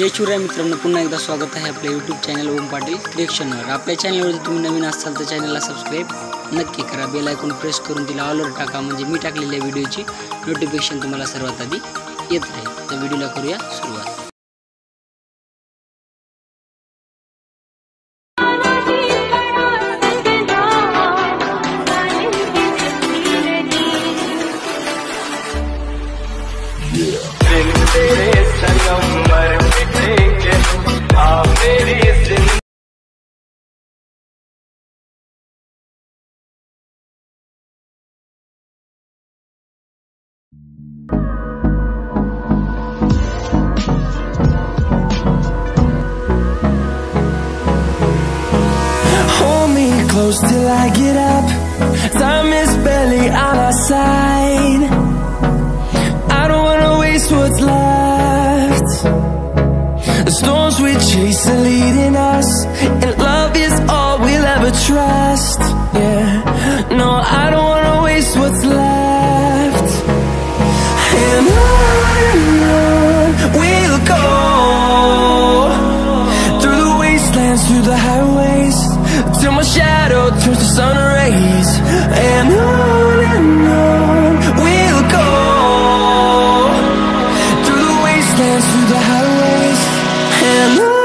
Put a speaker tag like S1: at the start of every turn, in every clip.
S1: जय शिवराय मित्रांनो, पुन्हा एकदा स्वागत आहे आपल्या यूट्यूब चॅनल ओम पाटील क्रिएशनवर। आपल्या चॅनलवर जर तुम्ही नवीन असाल तर चॅनलला सबस्क्राइब नक्की करा, बेल आयकॉन प्रेस करून तिला ऑलवर टाका, म्हणजे मी टाकलेल्या व्हिडिओची नोटिफिकेशन तुम्हाला सर्वात आधी येत राहील। तर व्हिडिओला करूया सुरुवात।
S2: Close till I get up. Time is barely on our side. I don't wanna waste what's left. The storms we chase are leading us, and love is all we'll ever trust. Yeah, no, I don't wanna waste what's left. And on we'll go, through the wastelands, through the highways, till my shadow turns to sun rays. And on we'll go, through the wastelands, through the highways, and on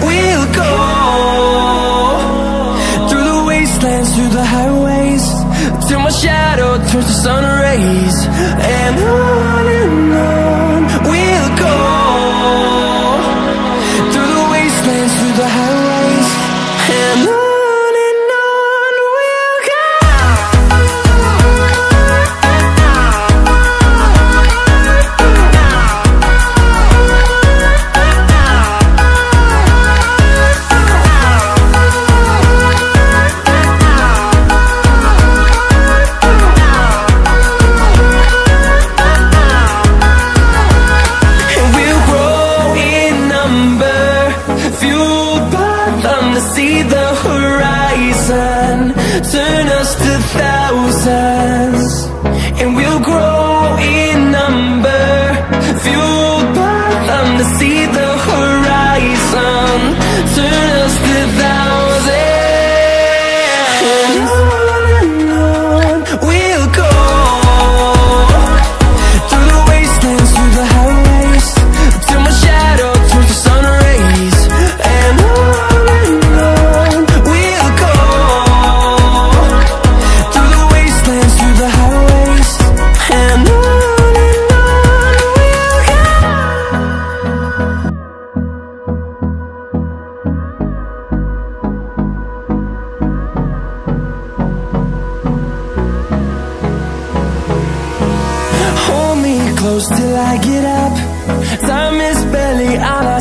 S2: we'll go. Through the highways, till my shadow turns to sun rays. And on we'll go, through the wastelands, through the highways, and on we'll go. See the horizon, turn us to thousands, and we'll grow in number, fueled by them. To see the horizon, turn us to thousands, and on we'll go, through the wastelands, through the highways, till my shadow turns to sun rays. And close till I get up. Time is barely on our